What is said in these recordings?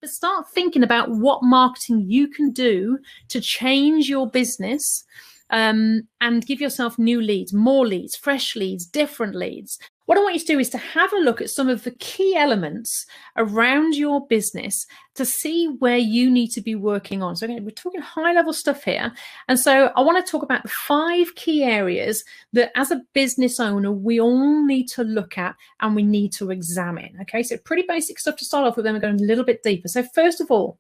but start thinking about what marketing you can do to change your business, and give yourself new leads, more leads, fresh leads, different leads. What I want you to do is to have a look at some of the key elements around your business to see where you need to be working on. So again, we're talking high level stuff here. And so I want to talk about the 5 key areas that as a business owner, we all need to look at and we need to examine. Okay, so pretty basic stuff to start off with, then we're going a little bit deeper. So first of all,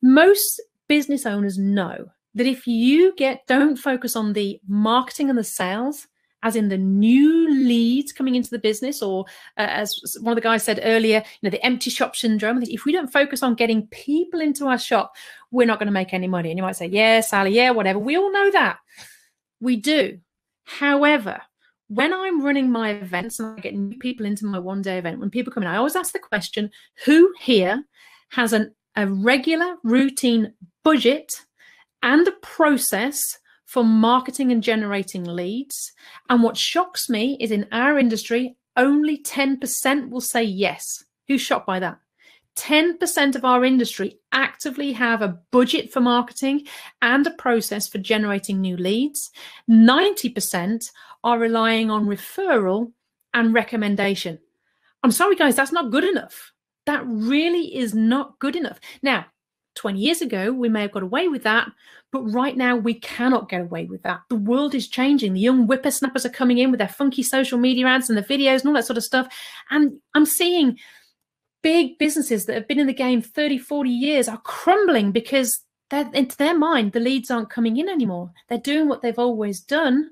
most business owners know that if you don't focus on the marketing and the sales, as in the new leads coming into the business, or as one of the guys said earlier, the empty shop syndrome. If we don't focus on getting people into our shop, we're not going to make any money. And you might say, yeah, Sally, yeah, whatever. We all know that. We do. However, when I'm running my events and I get new people into my one-day event, when people come in, I always ask the question, who here has a regular routine budget and a process for marketing and generating leads? And what shocks me is in our industry, only 10% will say yes. Who's shocked by that? 10% of our industry actively have a budget for marketing and a process for generating new leads. 90% are relying on referral and recommendation. I'm sorry, guys, that's not good enough. That really is not good enough. Now, 20 years ago, we may have got away with that, but right now we cannot get away with that. The world is changing. The young whippersnappers are coming in with their funky social media ads and the videos and all that sort of stuff. And I'm seeing big businesses that have been in the game 30, 40 years are crumbling because into their mind, the leads aren't coming in anymore. They're doing what they've always done,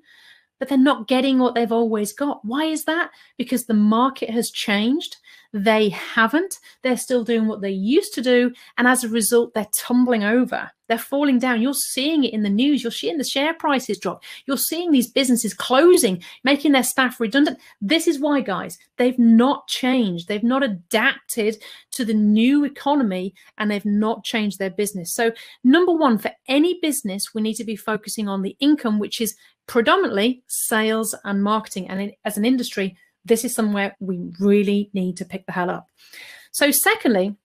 but they're not getting what they've always got. Why is that? Because the market has changed. They haven't. They're still doing what they used to do. And as a result, they're tumbling over. They're falling down. You're seeing it in the news. You're seeing the share prices drop. You're seeing these businesses closing, making their staff redundant. This is why, guys, they've not changed. They've not adapted to the new economy, and they've not changed their business. So number one, for any business, we need to be focusing on the income, which is predominantly sales and marketing. And as an industry, this is somewhere we really need to pick the hell up. So secondly,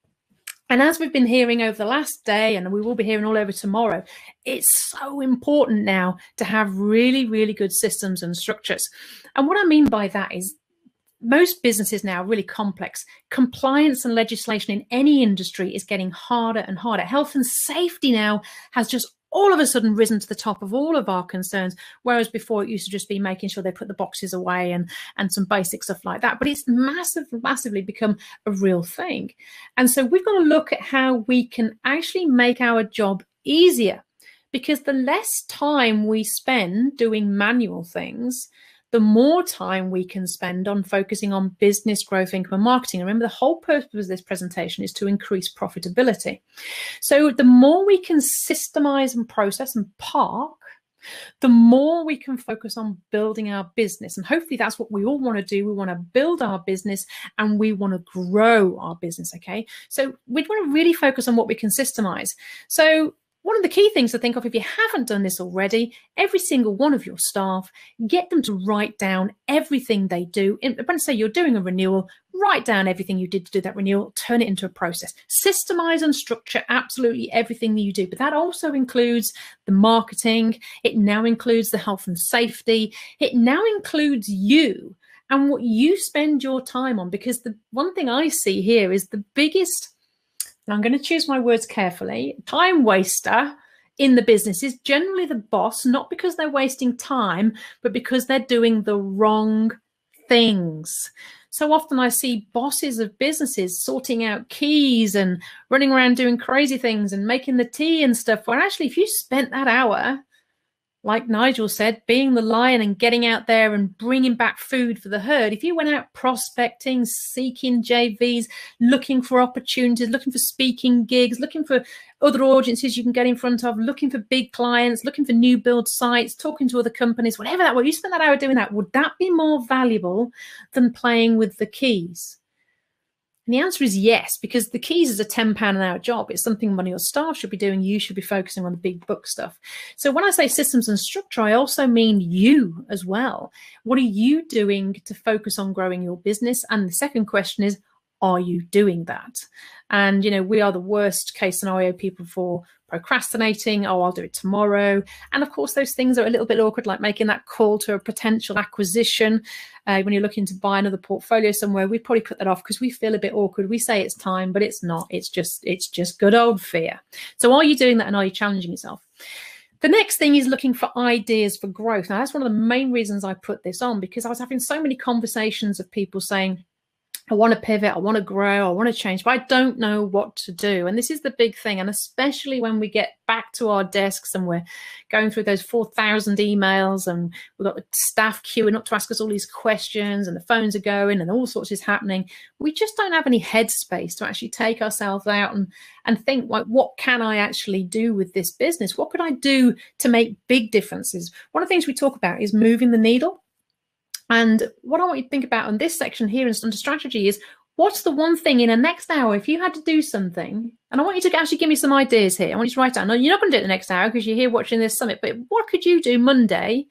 and as we've been hearing over the last day, and we will be hearing all over tomorrow, it's so important now to have really, really good systems and structures. And what I mean by that is most businesses now are really complex. Compliance and legislation in any industry is getting harder and harder. Health and safety now has just all of a sudden risen to the top of all of our concerns, whereas before it used to just be making sure they put the boxes away and some basic stuff like that. But it's massively become a real thing. And so we've got to look at how we can actually make our job easier, because the less time we spend doing manual things, the more time we can spend on focusing on business growth, income, and marketing. Remember, the whole purpose of this presentation is to increase profitability. So the more we can systemize and process and park, the more we can focus on building our business. And hopefully that's what we all want to do. We want to build our business and we want to grow our business, okay? So we want to really focus on what we can systemize. So one of the key things to think of, if you haven't done this already, every single one of your staff, get them to write down everything they do. When I say you're doing a renewal, write down everything you did to do that renewal, turn it into a process. Systemize and structure absolutely everything that you do, but that also includes the marketing. It now includes the health and safety. It now includes you and what you spend your time on, because the one thing I see here is the biggest, and I'm going to choose my words carefully, time waster in the business is generally the boss, not because they're wasting time, but because they're doing the wrong things. So often I see bosses of businesses sorting out keys and running around doing crazy things and making the tea and stuff, where actually if you spent that hour, like Nigel said, being the lion and getting out there and bringing back food for the herd, if you went out prospecting, seeking JVs, looking for opportunities, looking for speaking gigs, looking for other audiences you can get in front of, looking for big clients, looking for new build sites, talking to other companies, whatever that was, you spent that hour doing that, would that be more valuable than playing with the keys? And the answer is yes, because the keys is a £10 an hour job. It's something one of your staff should be doing. You should be focusing on the big book stuff. So when I say systems and structure, I also mean you as well. What are you doing to focus on growing your business? And the second question is, are you doing that? And, you know, we are the worst case scenario people for procrastinating. Oh, I'll do it tomorrow. And of course, those things are a little bit awkward, like making that call to a potential acquisition. When you're looking to buy another portfolio somewhere, we probably put that off because we feel a bit awkward. We say it's time, but it's not. It's just good old fear. So are you doing that, and are you challenging yourself? The next thing is looking for ideas for growth. Now, that's one of the main reasons I put this on, because I was having so many conversations of people saying, I want to pivot, I want to grow, I want to change, but I don't know what to do. And this is the big thing. And especially when we get back to our desks and we're going through those 4,000 emails and we've got the staff queuing up to ask us all these questions and the phones are going and all sorts is happening, we just don't have any headspace to actually take ourselves out and think, like, what can I actually do with this business? What could I do to make big differences? One of the things we talk about is moving the needle. And what I want you to think about in this section here under strategy is, what's the one thing in the next hour, if you had to do something, and I want you to actually give me some ideas here. I want you to write down. No, you're not going to do it the next hour because you're here watching this summit, but what could you do Monday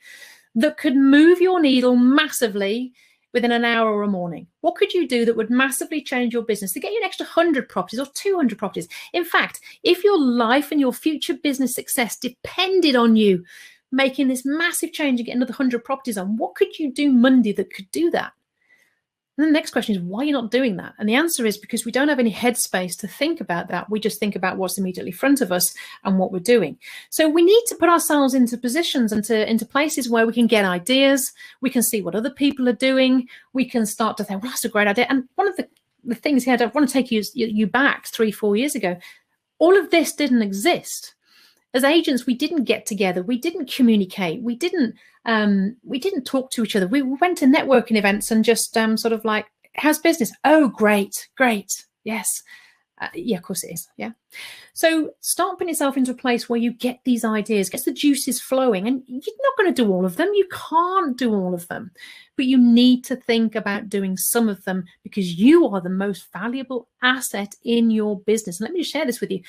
that could move your needle massively within an hour or a morning? What could you do that would massively change your business to get you an extra 100 properties or 200 properties? In fact, if your life and your future business success depended on you making this massive change and getting another 100 properties on, what could you do Monday that could do that? And the next question is, why are you not doing that? And the answer is because we don't have any headspace to think about that. We just think about what's immediately in front of us and what we're doing. So we need to put ourselves into positions and into places where we can get ideas. We can see what other people are doing. We can start to think, well, that's a great idea. And one of the things here, I want to take you back 3-4 years ago. All of this didn't exist. As agents, we didn't get together. We didn't communicate. We didn't talk to each other. We went to networking events and just sort of like, how's business? Oh, great. Yes. Yeah, of course it is. Yeah. So start putting yourself into a place where you get these ideas, gets the juices flowing, and you're not going to do all of them. You can't do all of them, but you need to think about doing some of them because you are the most valuable asset in your business. And let me just share this with you.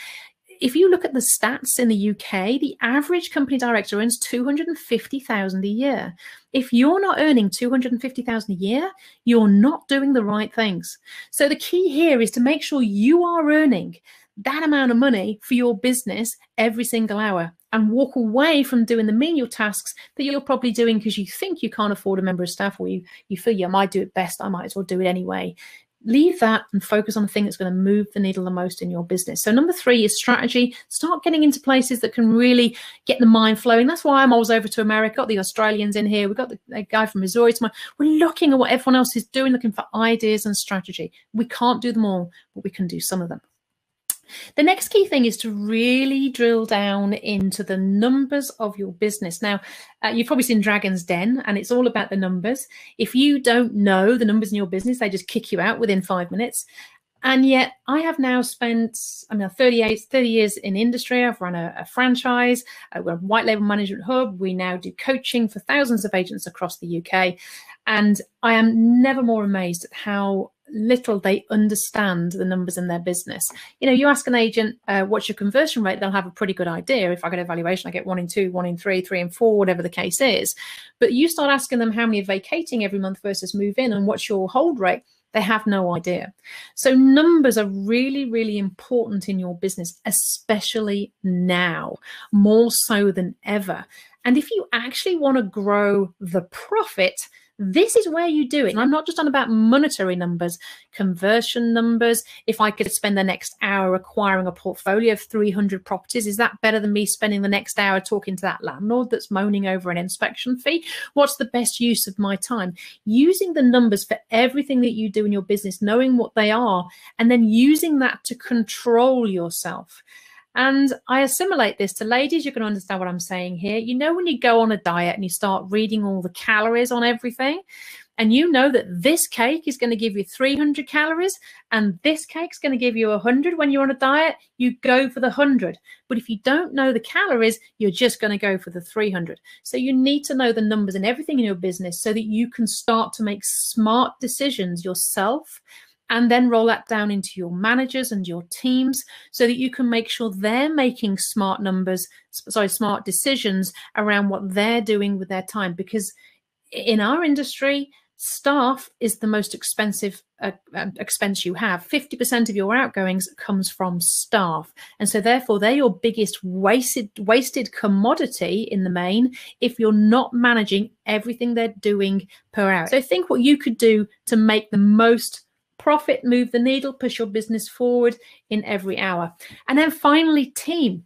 If you look at the stats in the UK, the average company director earns $250,000 a year. If you're not earning $250,000 a year, you're not doing the right things. So the key here is to make sure you are earning that amount of money for your business every single hour, and walk away from doing the menial tasks that you're probably doing because you think you can't afford a member of staff, or you feel you might do it best, I might as well do it anyway. Leave that and focus on the thing that's going to move the needle the most in your business. So number 3 is strategy. Start getting into places that can really get the mind flowing. That's why I'm always over to America. Got the Australians in here. We've got the guy from Missouri. We're looking at what everyone else is doing, looking for ideas and strategy. We can't do them all, but we can do some of them. The next key thing is to really drill down into the numbers of your business. Now, you've probably seen Dragon's Den, and it's all about the numbers. If you don't know the numbers in your business, they just kick you out within 5 minutes. And yet I have now spent 30 years in industry. I've run a franchise. We're a white label management hub. We now do coaching for thousands of agents across the UK. And I am never more amazed at how little they understand the numbers in their business. You know, you ask an agent, what's your conversion rate? They'll have a pretty good idea. If I get a valuation, I get 1 in 2, 1 in 3, 3 in 4, whatever the case is. But you start asking them how many are vacating every month versus move in and what's your hold rate, they have no idea. So numbers are really, really important in your business, especially now, more so than ever. And if you actually want to grow the profit, this is where you do it. And I'm not just on about monetary numbers, conversion numbers. If I could spend the next hour acquiring a portfolio of 300 properties, is that better than me spending the next hour talking to that landlord that's moaning over an inspection fee? What's the best use of my time? Using the numbers for everything that you do in your business, knowing what they are, and then using that to control yourself. And I assimilate this to ladies. You can understand what I'm saying here. You know, when you go on a diet and you start reading all the calories on everything, and you know that this cake is going to give you 300 calories and this cake's going to give you 100 when you're on a diet, you go for the 100. But if you don't know the calories, you're just going to go for the 300. So you need to know the numbers and everything in your business so that you can start to make smart decisions yourself, and then roll that down into your managers and your teams so that you can make sure they're making smart decisions around what they're doing with their time. Because in our industry, staff is the most expensive expense you have, 50% of your outgoings comes from staff. And so therefore they're your biggest wasted commodity in the main if you're not managing everything they're doing per hour. So think what you could do to make the most profit, move the needle, push your business forward in every hour. And then finally, team.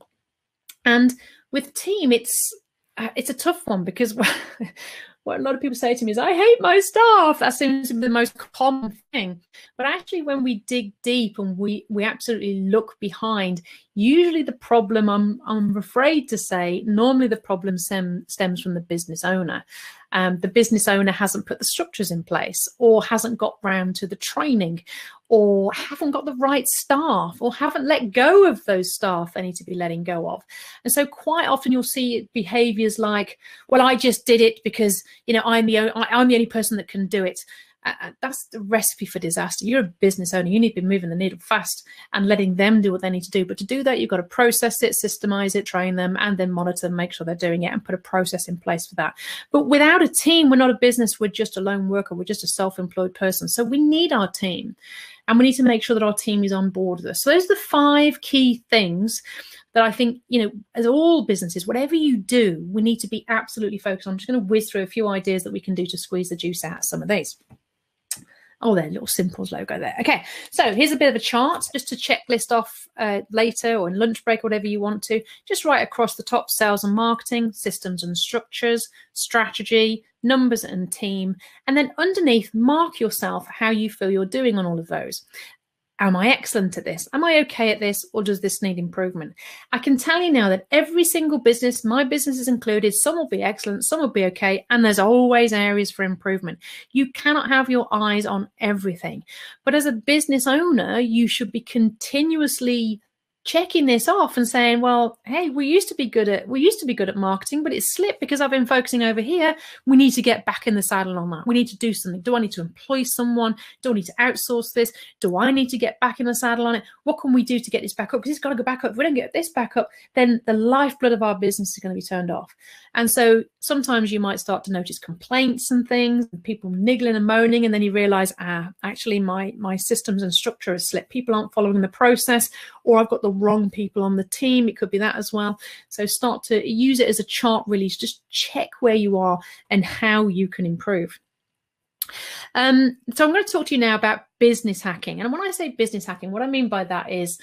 And with team, it's a tough one, because what a lot of people say to me is, I hate my staff. That seems to be the most common thing. But actually, when we dig deep and we absolutely look behind, usually the problem, I'm afraid to say, normally the problem stems from the business owner. The business owner hasn't put the structures in place, or hasn't got round to the training, or haven't got the right staff, or haven't let go of those staff they need to be letting go of. And so quite often you'll see behaviors like, well, I just did it because, you know, I'm the only person that can do it. That's the recipe for disaster. You're a business owner. You need to be moving the needle fast and letting them do what they need to do. But to do that, you've got to process it, systemize it, train them, and then monitor them, make sure they're doing it, and put a process in place for that. But without a team, we're not a business. We're just a lone worker. We're just a self-employed person. So we need our team, and we need to make sure that our team is on board with us. So those are the 5 key things that I think, you know, as all businesses, whatever you do, we need to be absolutely focused on. I'm just going to whiz through a few ideas that we can do to squeeze the juice out of some of these. Oh, their little Simples logo there. Okay, so here's a bit of a chart just to checklist off later, or in lunch break, whatever you want to. Just right across the top: sales and marketing, systems and structures, strategy, numbers and team. And then underneath, mark yourself how you feel you're doing on all of those. Am I excellent at this? Am I okay at this? Or does this need improvement? I can tell you now that every single business, my business is included, some will be excellent, some will be okay, and there's always areas for improvement. You cannot have your eyes on everything. But as a business owner, you should be continuously checking this off and saying, well, hey, we used to be good at marketing, but it's slipped because I've been focusing over here. We need to get back in the saddle on that. We need to do something. Do I need to employ someone? Do I need to outsource this? Do I need to get back in the saddle on it? What can we do to get this back up? Because it's got to go back up. If we don't get this back up, then the lifeblood of our business is going to be turned off. And so sometimes you might start to notice complaints and things, and people niggling and moaning, and then you realize, actually my systems and structure has slipped. People aren't following the process, or I've got the wrong people on the team. It could be that as well. So start to use it as a chart, really, to just check where you are and how you can improve. So I'm going to talk to you now about business hacking. And when I say business hacking, what I mean by that is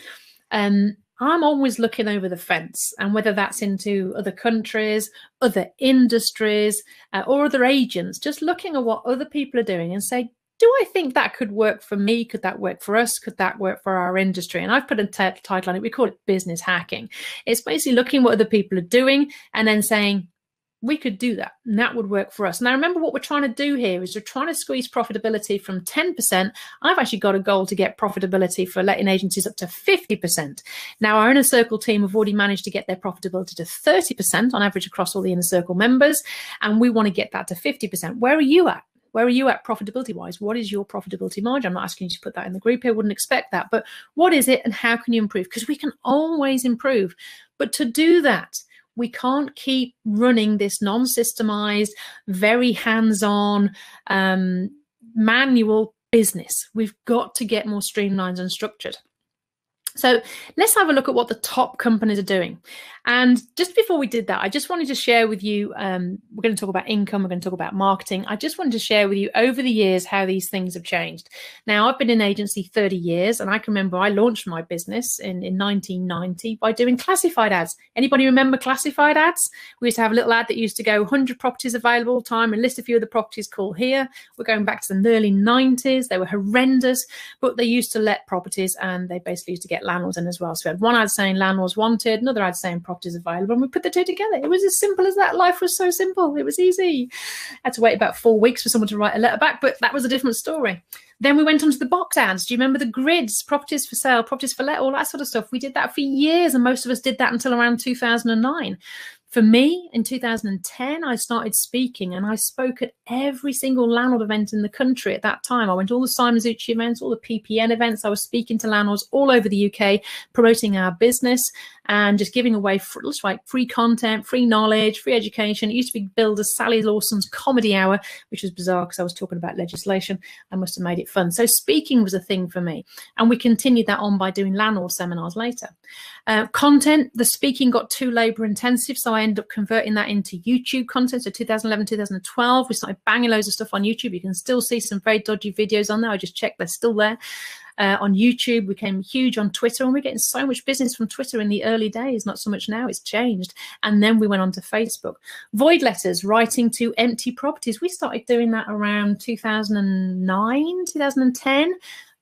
I'm always looking over the fence, and whether that's into other countries, other industries, or other agents, just looking at what other people are doing and say, do I think that could work for me? Could that work for us? Could that work for our industry? And I've put a title on it. We call it business hacking. It's basically looking at what other people are doing and then saying, we could do that, and that would work for us. Now, remember, what we're trying to do here is we're trying to squeeze profitability from 10%. I've actually got a goal to get profitability for letting agencies up to 50%. Now, our Inner Circle team have already managed to get their profitability to 30% on average across all the Inner Circle members, and we want to get that to 50%. Where are you at? Where are you at profitability wise? What is your profitability margin? I'm not asking you to put that in the group here. Wouldn't expect that. But what is it, and how can you improve? Because we can always improve. But to do that, we can't keep running this non-systemized, very hands-on, manual business. We've got to get more streamlined and structured. So let's have a look at what the top companies are doing. And just before we did that, I just wanted to share with you, we're going to talk about income, we're going to talk about marketing. I just wanted to share with you over the years how these things have changed. Now, I've been in agency 30 years, and I can remember I launched my business in 1990 by doing classified ads. Anybody remember classified ads? We used to have a little ad that used to go 100 properties available time and list a few of the properties, call here. We're going back to the early 90s. They were horrendous, but they used to let properties, and they basically used to get landlords in as well. So we had one ad saying landlords wanted, another ad saying properties available, and we put the two together. It was as simple as that. Life was so simple. It was easy. I had to wait about 4 weeks for someone to write a letter back, but that was a different story. Then we went on to the box ads. Do you remember the grids? Properties for sale, properties for let, all that sort of stuff. We did that for years, and most of us did that until around 2009. For me, in 2010, I started speaking, and I spoke at every single landlord event in the country at that time. I went to all the Sainsburys events, all the PPN events. I was speaking to landlords all over the UK, promoting our business. and just giving away free content, free knowledge, free education. It used to be billed as Sally Lawson's comedy hour, which was bizarre because I was talking about legislation. I must have made it fun. So speaking was a thing for me. And we continued that on by doing landlord seminars later. Content, the speaking got too labor intensive, so I ended up converting that into YouTube content. So 2011, 2012, we started banging loads of stuff on YouTube. You can still see some very dodgy videos on there. I just checked, they're still there. On YouTube, we became huge on Twitter, and we're getting so much business from Twitter in the early days, not so much now, it's changed. And then we went on to Facebook. Void letters, writing to empty properties. We started doing that around 2009, 2010.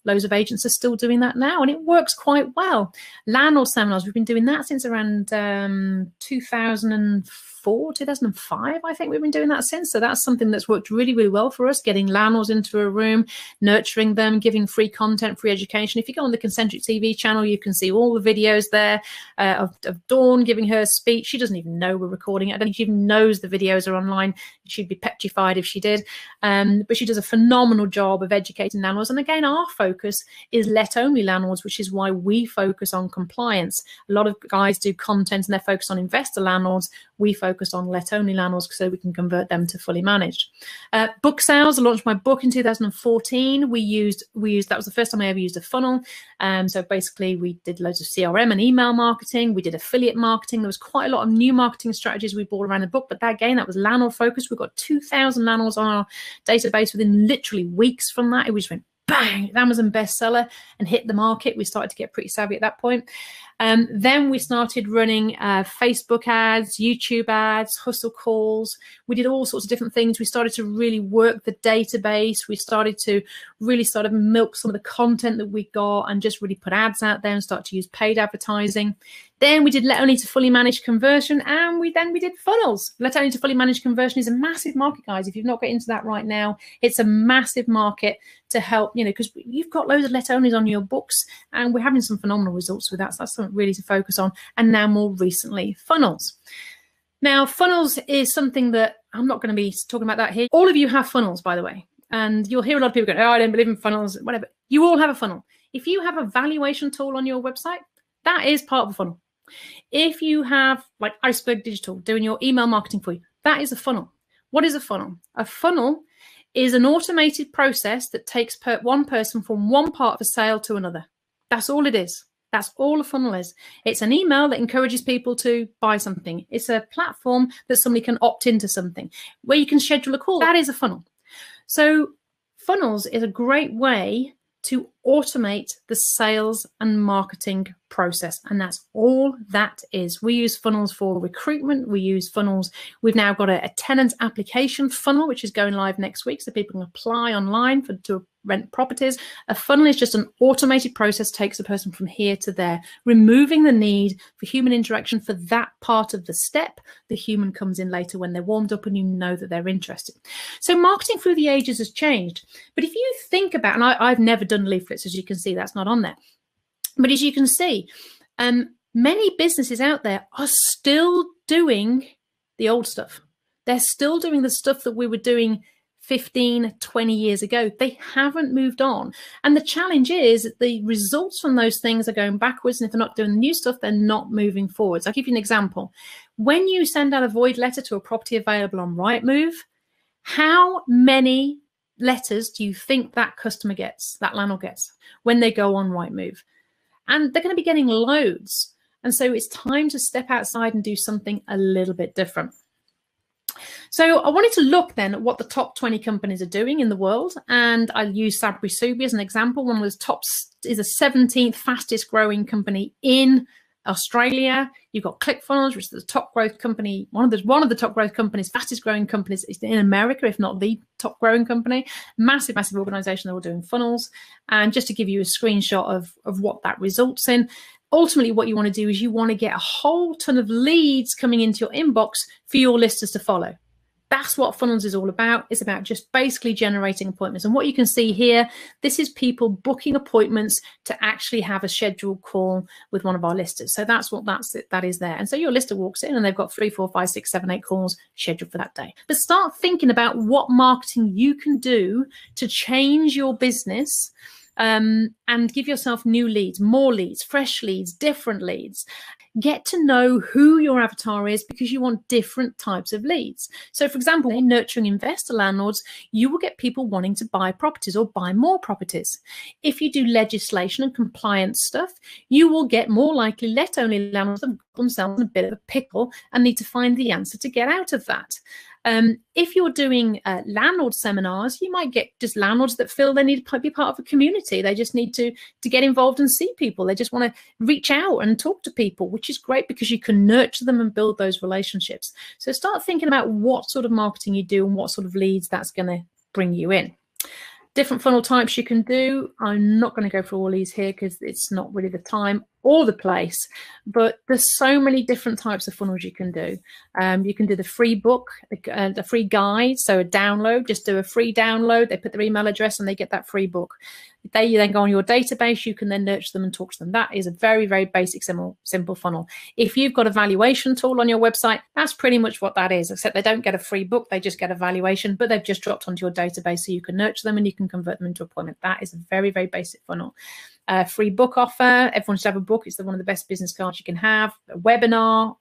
Loads of agents are still doing that now, and it works quite well. Landlord seminars, we've been doing that since around 2004, 2005, I think we've been doing that since. So that's something that's worked really, really well for us, getting landlords into a room, nurturing them, giving free content, free education. If you go on the Concentric TV channel, you can see all the videos there of Dawn giving her speech. She doesn't even know we're recording it. I don't think she even knows the videos are online. She'd be petrified if she did. But she does a phenomenal job of educating landlords. And again, our focus is let-only landlords, which is why we focus on compliance. A lot of guys do content and they're focused on investor landlords. We focus on let-only landlords so we can convert them to fully managed. Book sales, I launched my book in 2014. We used that was the first time I ever used a funnel. So basically we did loads of CRM and email marketing. We did affiliate marketing. There was quite a lot of new marketing strategies we brought around the book, but that was landlord focused. We've got 2,000 landlords on our database within literally weeks from that. It was went bang, Amazon bestseller and hit the market. We started to get pretty savvy at that point. Then we started running Facebook ads, YouTube ads, hustle calls. We did all sorts of different things. We started to really work the database. We started to really sort of milk some of the content that we got and just really put ads out there and start to use paid advertising. Then we did let only to fully managed conversion, and we did funnels. Let only to fully managed conversion is a massive market, guys. If you've not got into that right now, it's a massive market to help, because you've got loads of let onlys on your books, and we're having some phenomenal results with that. So that's something really to focus on. And now more recently, funnels. Now, funnels is something that I'm not going to be talking about that here. All of you have funnels, by the way, and you'll hear a lot of people going, "Oh, I don't believe in funnels," whatever. You all have a funnel. If you have a valuation tool on your website, that is part of a funnel. If you have like Iceberg Digital doing your email marketing for you, that is a funnel. What is a funnel? A funnel is an automated process that takes one person from one part of a sale to another. That's all it is. That's all a funnel is. It's an email that encourages people to buy something. It's a platform that somebody can opt into something where you can schedule a call. That is a funnel. So funnels is a great way to automate the sales and marketing process. And that's all that is. We use funnels for recruitment. We use funnels. We've now got a tenant application funnel, which is going live next week. So people can apply online to rent properties. A funnel is just an automated process, takes a person from here to there, removing the need for human interaction for that part of the step. The human comes in later when they're warmed up and you know that they're interested. So marketing through the ages has changed. But if you think about, and I've never done leaflets, as you can see, that's not on there. But as you can see, many businesses out there are still doing the old stuff. They're still doing the stuff that we were doing 15, 20 years ago. They haven't moved on. And the challenge is that the results from those things are going backwards. And if they're not doing the new stuff, they're not moving forwards. I'll give you an example. When you send out a void letter to a property available on Rightmove, how many letters do you think that customer gets, that landlord gets, when they go on Rightmove? And they're going to be getting loads. And so it's time to step outside and do something a little bit different. So I wanted to look then at what the top 20 companies are doing in the world. And I'll use Sainsburys as an example. One of the tops is the 17th fastest growing company in Australia. You've got Clickfunnels, which is the top growth company, one of the top growth companies, fastest growing companies in America, if not the top growing company. Massive, massive organization. They're all doing funnels. And just to give you a screenshot of what that results in, ultimately what you want to do is you want to get a whole ton of leads coming into your inbox for your listers to follow. That's what funnels is all about. It's about just basically generating appointments. And what you can see here, this is people booking appointments to actually have a scheduled call with one of our listers. So that's what that is there. And so your lister walks in and they've got 3, 4, 5, 6, 7, 8 calls scheduled for that day. But start thinking about what marketing you can do to change your business and give yourself new leads, more leads, fresh leads, different leads. Get to know who your avatar is, because you want different types of leads. So for example, in nurturing investor landlords, you will get people wanting to buy properties or buy more properties. If you do legislation and compliance stuff, you will get more likely let-only landlords that have got themselves in a bit of a pickle and need to find the answer to get out of that. If you're doing landlord seminars, you might get just landlords that feel they need to be part of a community. They just need to get involved and see people. They just want to reach out and talk to people, which is great because you can nurture them and build those relationships. So start thinking about what sort of marketing you do and what sort of leads that's going to bring you in. Different funnel types you can do. I'm not going to go through all these here because it's not really the time or the place, but there's so many different types of funnels you can do. You can do the free book, the free guide, so a download, just do a free download. They put their email address and they get that free book. You then go on your database, you can then nurture them and talk to them. That is a very, very basic, simple funnel. If you've got a valuation tool on your website, that's pretty much what that is, except they don't get a free book, they just get a valuation, but they've just dropped onto your database so you can nurture them and you can convert them into appointment. That is a very, very basic funnel. Free book offer. Everyone should have a book. It's one of the best business cards you can have. A webinar.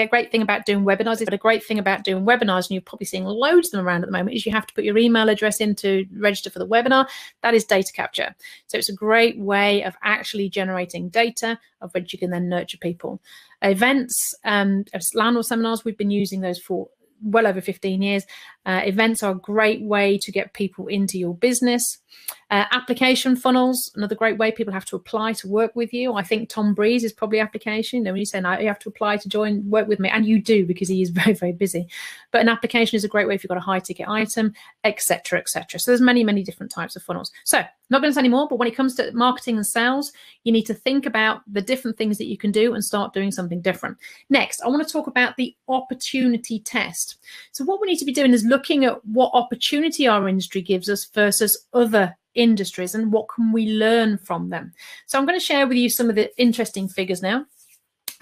Great thing about doing webinars is, but a great thing about doing webinars, and you're probably seeing loads of them around at the moment, is you have to put your email address in to register for the webinar. That is data capture. So it's a great way of actually generating data of which you can then nurture people. Events, landlord seminars, we've been using those for well over 15 years. Events are a great way to get people into your business. Application funnels, another great way. People have to apply to work with you. I think Tom Breeze is probably application. You know, when you say, no, you have to apply to work with me, and you do, because he is very, very busy. But an application is a great way if you've got a high ticket item, etc., etc. So there's many, many different types of funnels. So not going to say any more, but when it comes to marketing and sales, you need to think about the different things that you can do and start doing something different. Next, I want to talk about the opportunity test. So what we need to be doing is looking at what opportunity our industry gives us versus other industries and what can we learn from them. So I'm going to share with you some of the interesting figures now.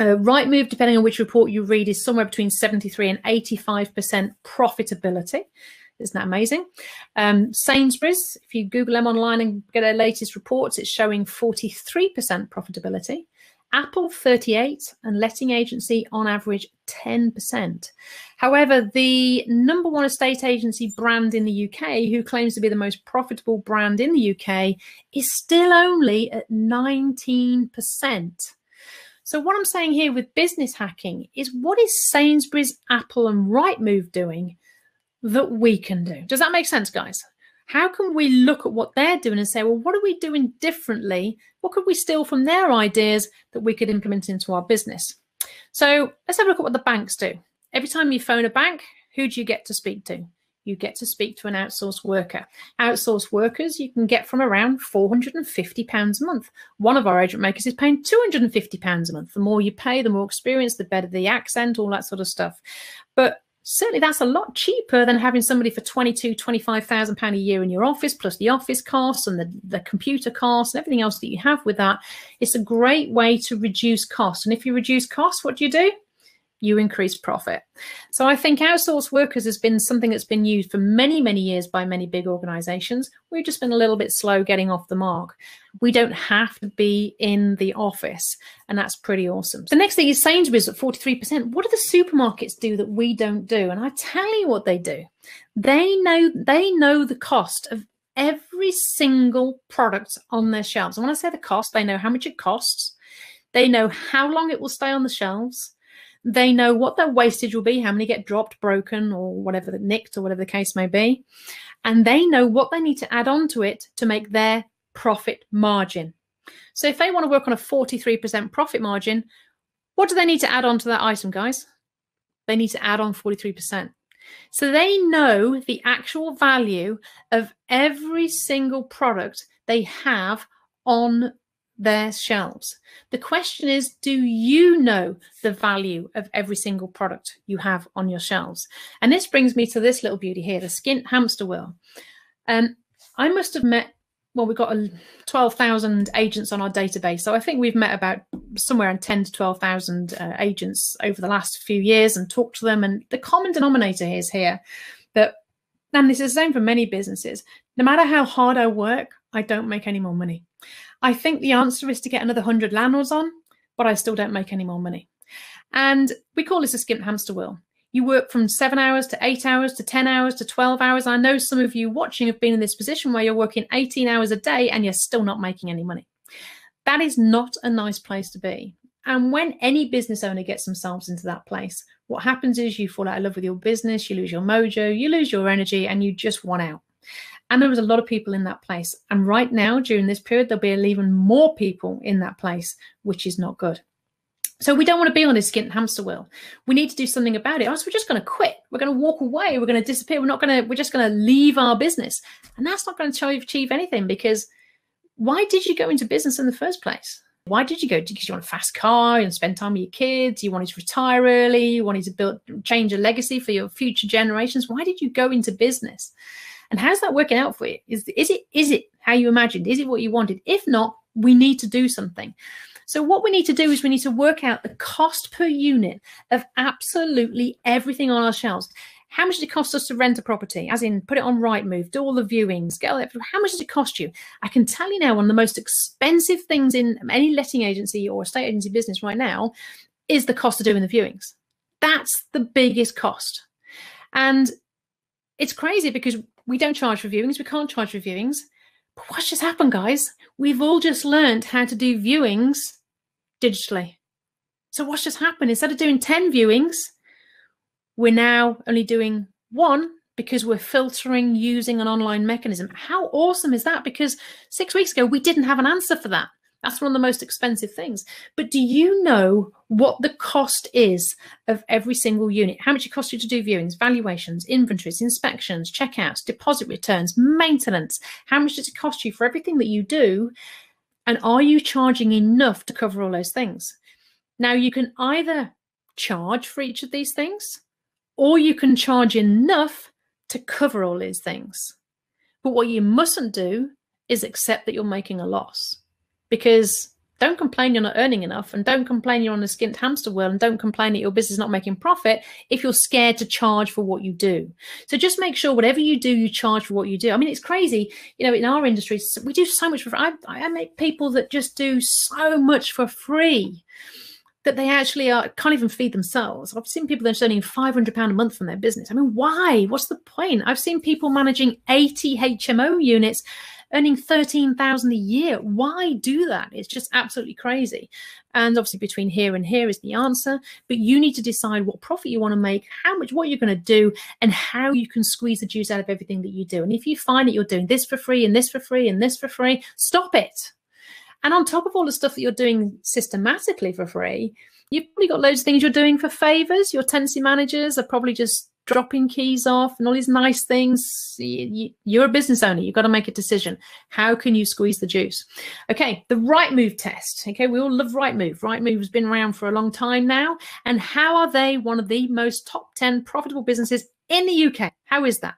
Rightmove, depending on which report you read, is somewhere between 73 and 85% profitability. Isn't that amazing? Sainsburys, if you Google them online and get their latest reports, it's showing 43% profitability. Apple 38%, and letting agency on average 10%. However, the #1 estate agency brand in the UK, who claims to be the most profitable brand in the UK, is still only at 19%. So what I'm saying here with business hacking is, what is Sainsbury's, Apple and Rightmove doing that we can do? Does that make sense, guys? How can we look at what they're doing and say, well, what are we doing differently? What could we steal from their ideas that we could implement into our business? So let's have a look at what the banks do. Every time you phone a bank, who do you get to speak to? You get to speak to an outsourced worker. Outsourced workers you can get from around £450 a month. One of our agent makers is paying £250 a month. The more you pay, the more experience, the better the accent, all that sort of stuff. But certainly that's a lot cheaper than having somebody for £22,000–£25,000 a year in your office, plus the office costs and the computer costs and everything else that you have with that. It's a great way to reduce costs. And if you reduce costs, what do? You increase profit. So I think outsourced workers has been something that's been used for many, many years by many big organizations. We've just been a little bit slow getting off the mark. We don't have to be in the office, and that's pretty awesome. The next thing is Sainsburys at 43%. What do the supermarkets do that we don't do? And I tell you what they do. They know the cost of every single product on their shelves. And when I say the cost, they know how much it costs. They know how long it will stay on the shelves. They know what their wastage will be, how many get dropped, broken, or whatever, nicked, or whatever the case may be. And they know what they need to add on to it to make their profit margin. So if they want to work on a 43% profit margin, what do they need to add on to that item, guys? They need to add on 43%. So they know the actual value of every single product they have on their shelves. The question is, do you know the value of every single product you have on your shelves? And this brings me to this little beauty here, the skint hamster wheel. I must have met, well, we've got 12,000 agents on our database. So I think we've met about somewhere in 10 to 12,000 agents over the last few years and talked to them. And the common denominator is here that, and this is the same for many businesses, no matter how hard I work, I don't make any more money. I think the answer is to get another 100 landlords on, but I still don't make any more money. And we call this a skimmed hamster wheel. You work from 7 hours to 8 hours to 10 hours to 12 hours. I know some of you watching have been in this position where you're working 18 hours a day and you're still not making any money. That is not a nice place to be. And when any business owner gets themselves into that place, what happens is you fall out of love with your business, you lose your mojo, you lose your energy, and you just want out. And there was a lot of people in that place. And right now, during this period, there'll be even more people in that place, which is not good. So we don't want to be on this skint hamster wheel. We need to do something about it. Or else we're just going to quit. We're going to walk away. We're going to disappear. We're just going to leave our business. And that's not going to achieve anything, because why did you go into business in the first place? Why did you go? Because you want a fast car and spend time with your kids. You wanted to retire early. You wanted to change a legacy for your future generations. Why did you go into business? And how's that working out for you? Is it how you imagined? Is it what you wanted? If not, we need to do something. So what we need to do is we need to work out the cost per unit of absolutely everything on our shelves. How much does it cost us to rent a property? As in, put it on Rightmove, do all the viewings, get all that. How much does it cost you? I can tell you now, one of the most expensive things in any letting agency or estate agency business right now is the cost of doing the viewings. That's the biggest cost. And it's crazy because we don't charge for viewings. We can't charge for viewings. But what's just happened, guys? We've all just learned how to do viewings digitally. So what's just happened? Instead of doing 10 viewings, we're now only doing 1 because we're filtering using an online mechanism. How awesome is that? Because 6 weeks ago, we didn't have an answer for that. That's one of the most expensive things. But do you know what the cost is of every single unit? How much it costs you to do viewings, valuations, inventories, inspections, checkouts, deposit returns, maintenance? How much does it cost you for everything that you do? And are you charging enough to cover all those things? Now, you can either charge for each of these things, or you can charge enough to cover all these things. But what you mustn't do is accept that you're making a loss. Because don't complain you're not earning enough, and don't complain you're on a skint hamster wheel, and don't complain that your business is not making profit if you're scared to charge for what you do. So just make sure whatever you do, you charge for what you do. I mean, it's crazy. You know, in our industry, we do so much for free. I make people that just do so much for free that they actually can't even feed themselves. I've seen people that are earning £500 a month from their business. I mean, why? What's the point? I've seen people managing 80 HMO units earning $13,000 a year. Why do that? It's just absolutely crazy. And obviously between here and here is the answer, but you need to decide what profit you want to make, how much, what you're going to do, and how you can squeeze the juice out of everything that you do. And if you find that you're doing this for free and this for free and this for free, stop it. And on top of all the stuff that you're doing systematically for free, you've probably got loads of things you're doing for favors. Your tenancy managers are probably just dropping keys off and all these nice things. You're a business owner. You've got to make a decision. How can you squeeze the juice? Okay, the Rightmove test. Okay, we all love Rightmove. Rightmove has been around for a long time now. And how are they one of the most top 10 profitable businesses in the UK? How is that?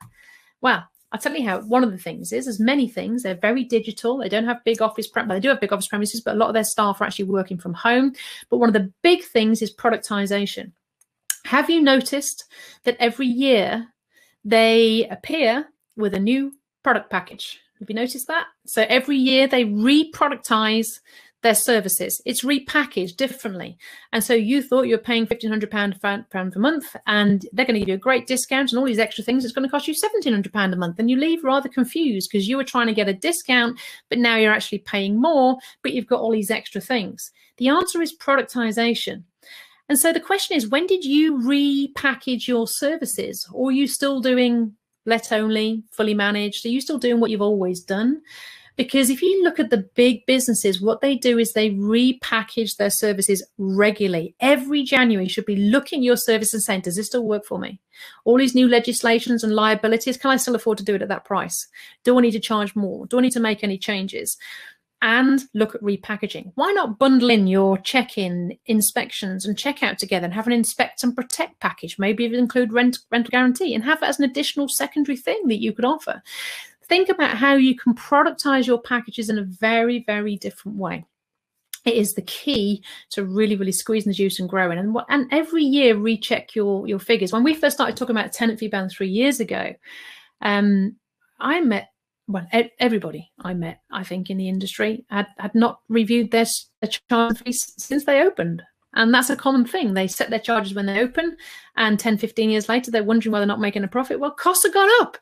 Well, I'll tell you how. One of the things is, there's many things. They're very digital. They don't have big office premises. They do have big office premises, but a lot of their staff are actually working from home. But one of the big things is productization. Have you noticed that every year they appear with a new product package? Have you noticed that? So every year they re-productize their services. It's repackaged differently. And so you thought you were paying £1,500 per month, and they're going to give you a great discount and all these extra things. It's going to cost you £1,700 a month. And you leave rather confused because you were trying to get a discount, but now you're actually paying more, but you've got all these extra things. The answer is productization. And so the question is, when did you repackage your services? Or are you still doing let only, fully managed? Are you still doing what you've always done? Because if you look at the big businesses, what they do is they repackage their services regularly. Every January, you should be looking at your service and saying, does this still work for me? All these new legislations and liabilities, can I still afford to do it at that price? Do I need to charge more? Do I need to make any changes? And look at repackaging. Why not bundle in your check-in, inspections and checkout together and have an inspect and protect package? Maybe even include rental guarantee and have it as an additional secondary thing that you could offer. Think about how you can productize your packages in a very, very different way. It is the key to really, really squeezing the juice and growing. And every year, recheck your figures. When we first started talking about tenant fee ban 3 years ago, I met well, everybody I met, I think, in the industry had not reviewed their charge fees since they opened. And that's a common thing. They set their charges when they open, and 10, 15 years later, they're wondering why they're not making a profit. Well, costs have gone up.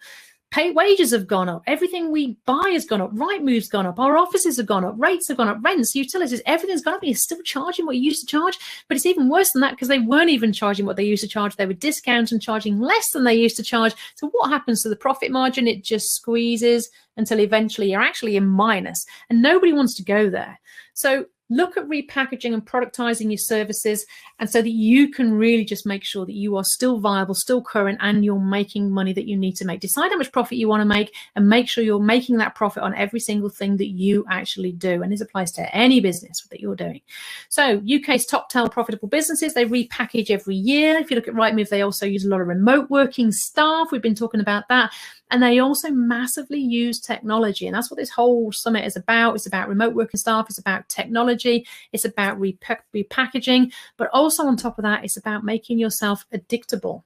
Pay wages have gone up. Everything we buy has gone up. Rightmove's gone up. Our offices have gone up. Rates have gone up. Rents, utilities, everything's gone up. And you're still charging what you used to charge. But it's even worse than that, because they weren't even charging what they used to charge. They were discounting and charging less than they used to charge. So what happens to the profit margin? It just squeezes until eventually you're actually in minus. And nobody wants to go there. So look at repackaging and productizing your services, and so that you can really just make sure that you are still viable, still current, and you're making money that you need to make. Decide how much profit you want to make, and make sure you're making that profit on every single thing that you actually do. And this applies to any business that you're doing. So UK's top 10 profitable businesses, they repackage every year. If you look at Rightmove, they also use a lot of remote working staff. We've been talking about that. And they also massively use technology. And that's what this whole summit is about. It's about remote working staff. It's about technology. It's about repackaging. But also on top of that, it's about making yourself addictable.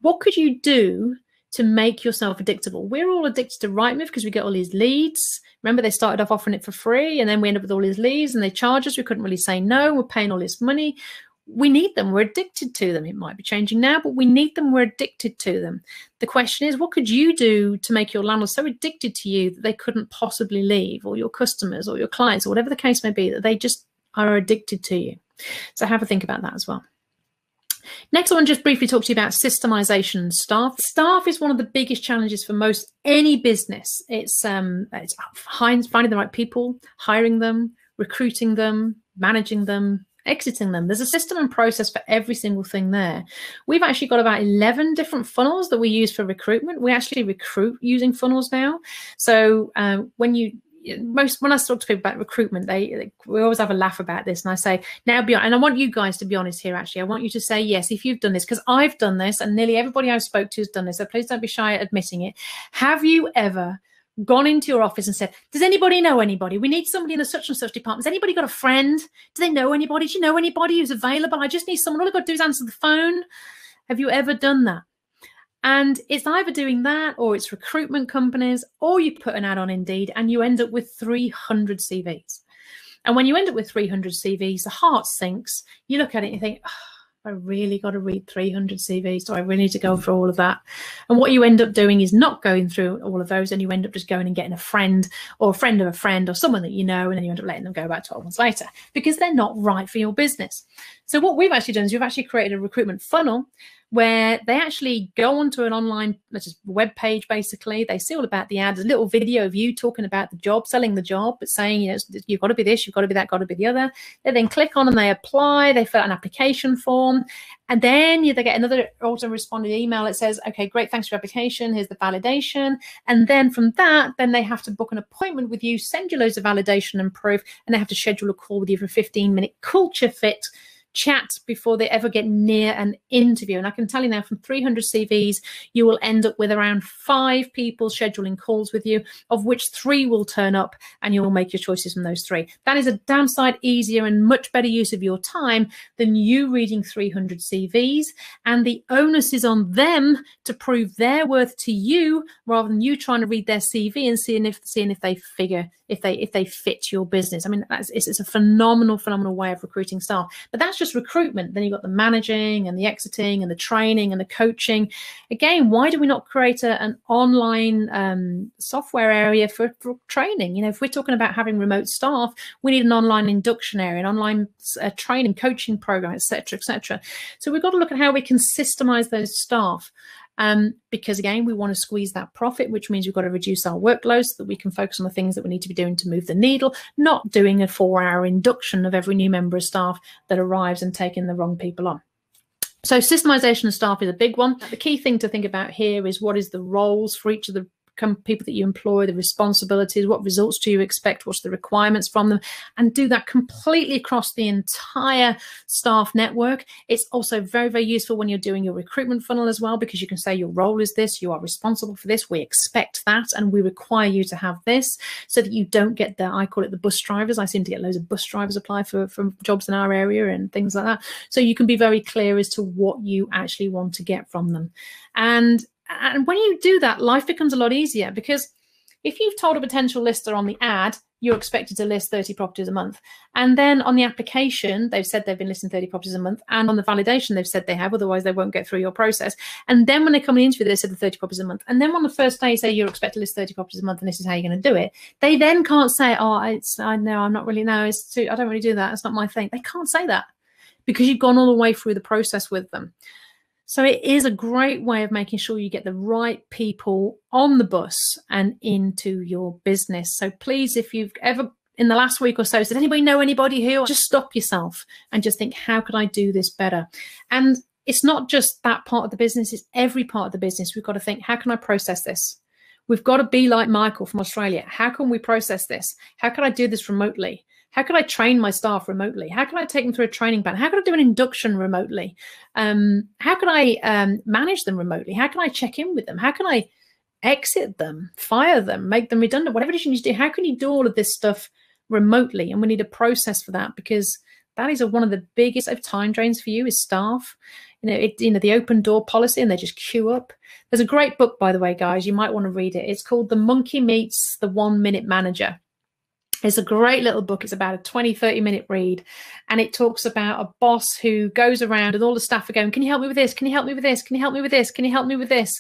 What could you do to make yourself addictable? We're all addicted to Rightmove because we get all these leads. Remember, they started off offering it for free, and then we end up with all these leads, and they charge us. We couldn't really say no. We're paying all this money. We need them. We're addicted to them. It might be changing now, but we need them. We're addicted to them. The question is, what could you do to make your landlord so addicted to you that they couldn't possibly leave, or your customers or your clients, or whatever the case may be, that they just are addicted to you? So have a think about that as well. Next, I want to just briefly talk to you about systemization and staff. Staff is one of the biggest challenges for most any business. It's finding the right people, hiring them, recruiting them, managing them, exiting them. There's a system and process for every single thing there. We've actually got about 11 different funnels that we use for recruitment. We actually recruit using funnels now. So when I talk to people about recruitment, we always have a laugh about this, and I say, now and I want you guys to be honest here. Actually, I want you to say yes if you've done this, because I've done this, and nearly everybody I've spoke to has done this. So please don't be shy at admitting it. Have you ever gone into your office and said, does anybody know anybody? We need somebody in the such and such department. Has anybody got a friend? Do they know anybody? Do you know anybody who's available? I just need someone. All I've got to do is answer the phone. Have you ever done that? And it's either doing that, or it's recruitment companies, or you put an ad on Indeed and you end up with 300 CVs. And when you end up with 300 CVs, the heart sinks. You look at it and you think, oh, I really got to read 300 CVs. Do I really need to go through all of that? And what you end up doing is not going through all of those, and you end up just going and getting a friend, or a friend of a friend, or someone that you know, and then you end up letting them go about 12 months later because they're not right for your business. So what we've actually done is we've actually created a recruitment funnel where they actually go onto an online web page. Basically, they see all about the ad. There's a little video of you talking about the job, selling the job, but saying, you know, you've got to be this, you've got to be that, got to be the other. They then click on and they apply. They fill out an application form, and then they get another auto-responded email that says, okay, great, thanks for your application. Here's the validation. And then from that, then they have to book an appointment with you, send you loads of validation and proof, and they have to schedule a call with you for a 15-minute culture fit chat before they ever get near an interview. And I can tell you now, from 300 CVs, you will end up with around 5 people scheduling calls with you, of which 3 will turn up, and you will make your choices from those 3. That is a damn sight easier and much better use of your time than you reading 300 CVs. And the onus is on them to prove their worth to you, rather than you trying to read their CV and seeing if they fit your business. I mean, it's a phenomenal way of recruiting staff. But that's just recruitment. Then you've got the managing and the exiting and the training and the coaching. Again, why do we not create an online software area for training? You know, if we're talking about having remote staff, we need an online induction area, an online training, coaching program, etc., etc. So we've got to look at how we can systemize those staff. Because again, we want to squeeze that profit, which means we've got to reduce our workload so that we can focus on the things that we need to be doing to move the needle, not doing a 4-hour induction of every new member of staff that arrives and taking the wrong people on. So systemization of staff is a big one. The key thing to think about here is, what is the roles for each of the people that you employ, the responsibilities, what results do you expect, what's the requirements from them, and do that completely across the entire staff network. It's also very, very useful when you're doing your recruitment funnel as well, because you can say your role is this, you are responsible for this, we expect that, and we require you to have this, so that you don't get I call it the bus drivers. I seem to get loads of bus drivers apply for jobs in our area and things like that. So you can be very clear as to what you actually want to get from them. And when you do that, life becomes a lot easier, because If you've told a potential lister on the ad, you're expected to list 30 properties a month. And then on the application, they've said they've been listing 30 properties a month. And on the validation, they've said they have, otherwise they won't get through your process. And then when they come in the interview, they said the 30 properties a month. And then on the first day, you say you're expected to list 30 properties a month and this is how you're going to do it. They then can't say, oh, I know, I'm not really, no, it's too, I don't really do that. It's not my thing. They can't say that because you've gone all the way through the process with them. So it is a great way of making sure you get the right people on the bus and into your business. So please, if you've ever in the last week or so said, anybody know anybody who, just stop yourself and just think, how could I do this better? And it's not just that part of the business, it's every part of the business. We've got to think, how can I process this? We've got to be like Michael from Australia. How can we process this? How can I do this remotely? How can I train my staff remotely? How can I take them through a training plan? How can I do an induction remotely? How can I manage them remotely? How can I check in with them? How can I exit them, fire them, make them redundant? Whatever it is you need to do, how can you do all of this stuff remotely? And we need a process for that, because that is one of the biggest of time drains for you is staff. The open door policy, and they just queue up. There's a great book, by the way, guys. You might want to read it. It's called The Monkey Meets the 1 Minute Manager. It's a great little book. It's about a 20-30 minute read. And it talks about a boss who goes around and all the staff are going, can you help me with this? Can you help me with this? Can you help me with this? Can you help me with this?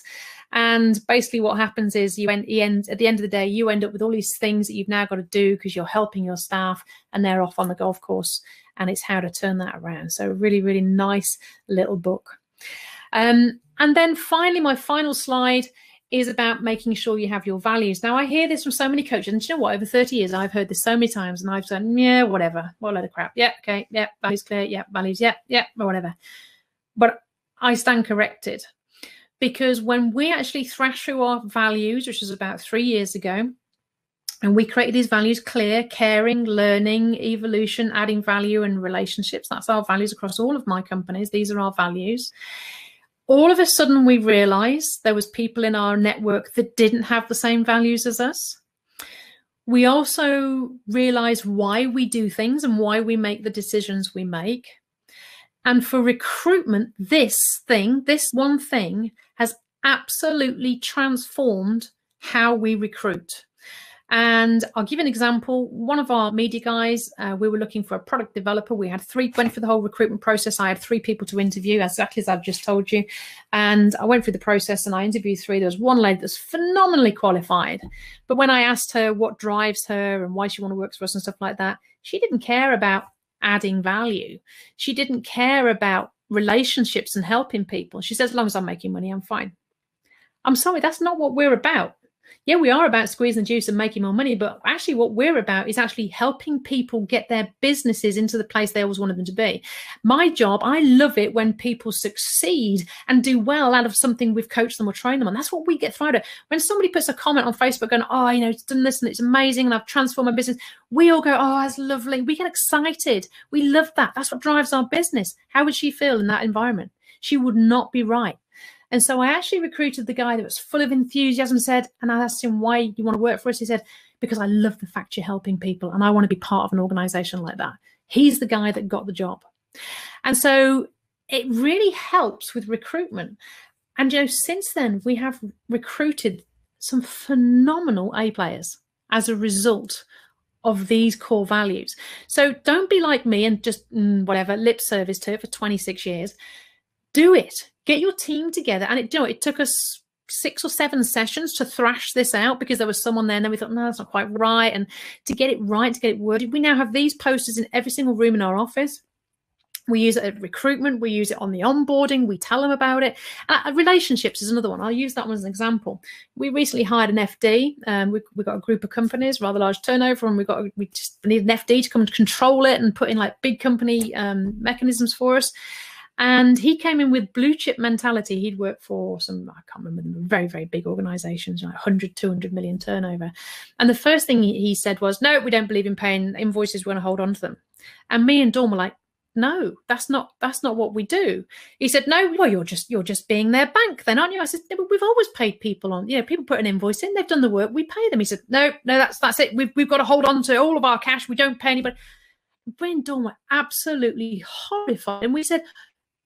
And basically what happens is at the end of the day, you end up with all these things that you've now got to do because you're helping your staff and they're off on the golf course. And it's how to turn that around. So really, really nice little book. And then finally, my final slide is about making sure you have your values. Now, I hear this from so many coaches, and you know what? Over 30 years, I've heard this so many times, and I've said, yeah, whatever, what a load of crap. Yeah, okay, yeah, values clear, yeah, values, yeah, whatever. But I stand corrected, because when we actually thrash through our values, which was about 3 years ago, and we created these values: clear, caring, learning, evolution, adding value, and relationships. That's our values across all of my companies. These are our values. All of a sudden, we realized there was people in our network that didn't have the same values as us. We also realized why we do things and why we make the decisions we make. And for recruitment, this one thing has absolutely transformed how we recruit. And I'll give you an example. One of our media guys, we were looking for a product developer. We had went through the whole recruitment process. I had 3 people to interview, exactly as I've just told you. And I went through the process and I interviewed 3. There was one lady that's phenomenally qualified. But when I asked her what drives her and why she wanted to work for us and stuff like that, she didn't care about adding value. She didn't care about relationships and helping people. She says, as long as I'm making money, I'm fine. I'm sorry, that's not what we're about. Yeah, we are about squeezing the juice and making more money, but actually what we're about is actually helping people get their businesses into the place they always wanted them to be. My job, I love it when people succeed and do well out of something we've coached them or trained them on. That's what we get thrilled at. When somebody puts a comment on Facebook going, oh, it's done this and it's amazing and I've transformed my business, we all go, oh, that's lovely. We get excited. We love that. That's what drives our business. How would she feel in that environment? She would not be right. And so I actually recruited the guy that was full of enthusiasm, and I asked him, why you want to work for us? He said, because I love the fact you're helping people and I want to be part of an organization like that. He's the guy that got the job. And so it really helps with recruitment. And, since then we have recruited some phenomenal A players as a result of these core values. So don't be like me and just whatever, lip service to it for 26 years. Do it. Get your team together. And it took us 6 or 7 sessions to thrash this out, because there was someone there and then we thought, no, that's not quite right. And to get it right, to get it worded, we now have these posters in every single room in our office. We use it at recruitment. We use it on the onboarding. We tell them about it. Relationships is another one. I'll use that one as an example. We recently hired an FD. We've got a group of companies, rather large turnover, and we just need an FD to come and control it and put in like big company mechanisms for us. And he came in with blue chip mentality. He'd worked for some, I can't remember, very, very big organizations, like 100, 200 million turnover. And the first thing he said was, no, we don't believe in paying invoices. We're going to hold on to them. And me and Dawn were like, no, that's not what we do. He said, no, well, you're just being their bank then, aren't you? I said, no, but we've always paid people on, people put an invoice in, they've done the work, we pay them. He said, no, that's it. We've got to hold on to all of our cash. We don't pay anybody. Me and Dawn were absolutely horrified. And we said,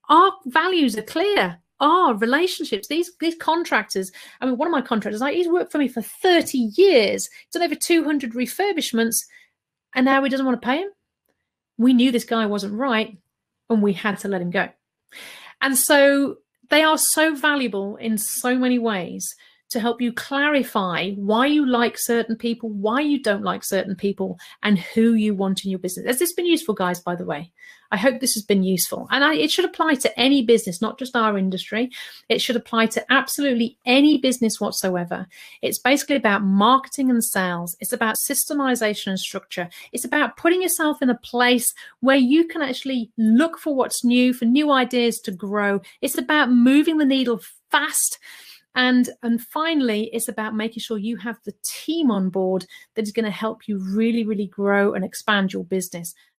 our values are clear. are relationships. These contractors, I mean, one of my contractors, he's worked for me for 30 years, done over 200 refurbishments, and now he doesn't want to pay him. We knew this guy wasn't right, and we had to let him go. And so they are so valuable in so many ways to help you clarify why you like certain people, why you don't like certain people, and who you want in your business. Has this been useful, guys, by the way? I hope this has been useful. And it should apply to any business, not just our industry. It should apply to absolutely any business whatsoever. It's basically about marketing and sales. It's about systemization and structure. It's about putting yourself in a place where you can actually look for what's new, for new ideas to grow. It's about moving the needle fast. And finally, it's about making sure you have the team on board that is going to help you really, really grow and expand your business.